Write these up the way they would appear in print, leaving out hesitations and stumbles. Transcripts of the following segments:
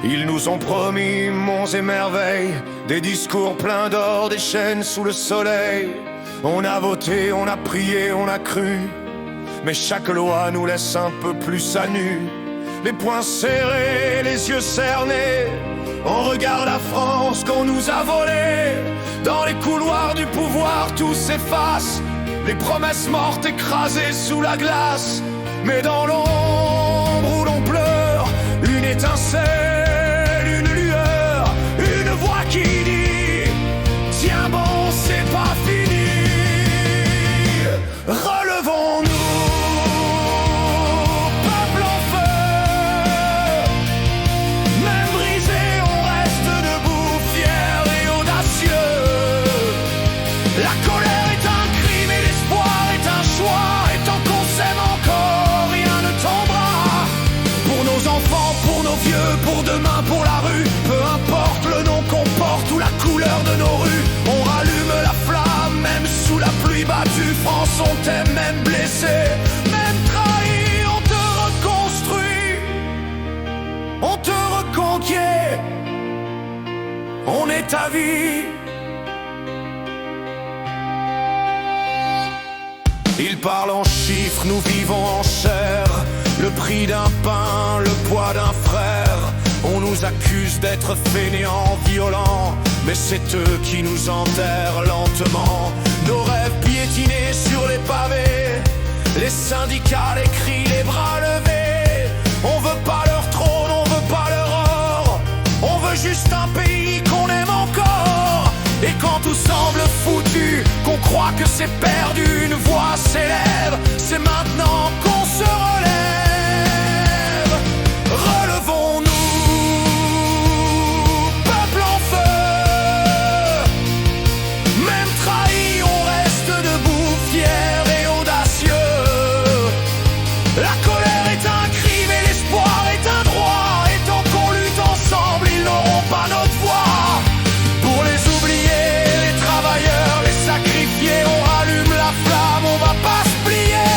Ils nous ont promis monts et merveilles, des discours pleins d'or, des chaînes sous le soleil. On a voté, on a prié, on a cru, mais chaque loi nous laisse un peu plus à nu. Les poings serrés, les yeux cernés, on regarde la France qu'on nous a volée. Dans les couloirs du pouvoir tout s'efface, les promesses mortes écrasées sous la glace. Mais dans l'ombre où l'on pleure, une étincelle, une lueur, une voix qui dit: tiens bon, c'est pas fini. Relevons-nous, peuple en feu. Même brisé, on reste debout, fier et audacieux. La colère est un crime et l'espoir est un choix. Et tant qu'on s'aime encore, rien ne tombera. Pour nos enfants, pour nos vieux, pour demain, pour la rue, peu importe le nom qu'on porte ou la couleur de nos rues, on rallume la flamme, même sous la pluie battue. France, on t'aime, même blessé, même trahi, on te reconstruit, on te reconquiert, on est ta vie. Ils parlent en chiffres, nous vivons en chair. Le prix d'un pain, le poids d'un frère. On nous accuse d'être fainéants, violents, mais c'est eux qui nous enterrent lentement. Nos rêves piétinés sur les pavés, les syndicats, les cris, les bras levés. On veut pas leur trône, on veut pas leur or, on veut juste un pays qu'on aime encore. Et quand tout semble foutu, qu'on croit que c'est perdu, une voix s'élève, c'est maintenant qu'on se relève. Relevons-nous, peuple en feu. Même trahi, on reste debout, fier et audacieux. La colère est un crime et l'espoir est un droit. Et tant qu'on lutte ensemble, ils n'auront pas notre voix. Pour les oublier, les travailleurs, les sacrifiés, on rallume la flamme, on va pas se plier.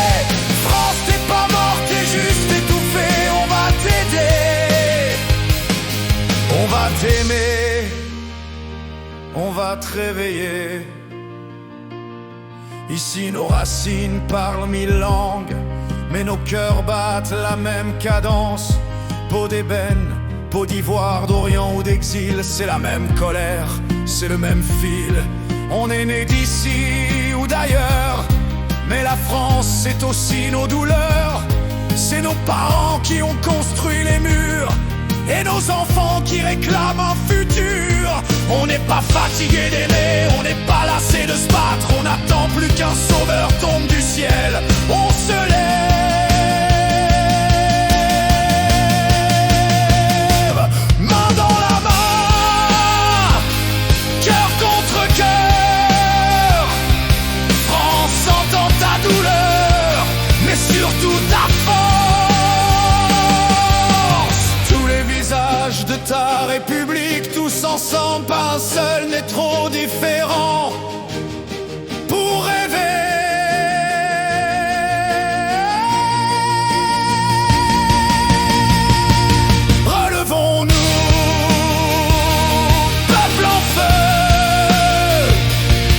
France, t'es pas morte, t'es juste étouffée, on va t'aider. On va t'aimer, on va te réveiller. Ici nos racines parlent 1000 langues, mais nos cœurs battent la même cadence. Peau d'ébène, peau d'ivoire, d'Orient ou d'exil, c'est la même colère, c'est le même fil. On est né d'ici ou d'ailleurs, mais la France c'est aussi nos douleurs. C'est nos parents qui ont construit les murs et nos enfants qui réclament un futur. On n'est pas fatigué d'aimer, on n'est pas lassé de se battre. On n'attend plus qu'un sauveur tombe du ciel. On se lève, main dans la main, cœur contre cœur. France, entend ta douleur, mais surtout ta force. Tous les visages de ta République, tous ensemble, pas un seul n'est trop différent. Pour rêver, relevons-nous, peuple en feu.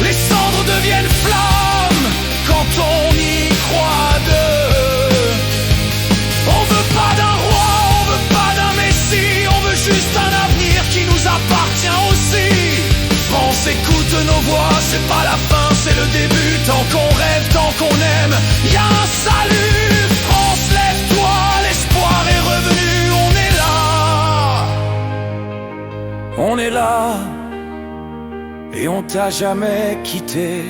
Les cendres deviennent flammes quand on y croit deux. On veut pas d'un roi, on veut pas d'un messie, on veut juste un avenir qui nous appartient aussi. France, écoute nos voix, c'est pas la fin, c'est le début. Tant qu'on rêve, tant qu'on aime, y a un salut. France, lève-toi, l'espoir est revenu, on est là. On est là, et on t'a jamais quitté.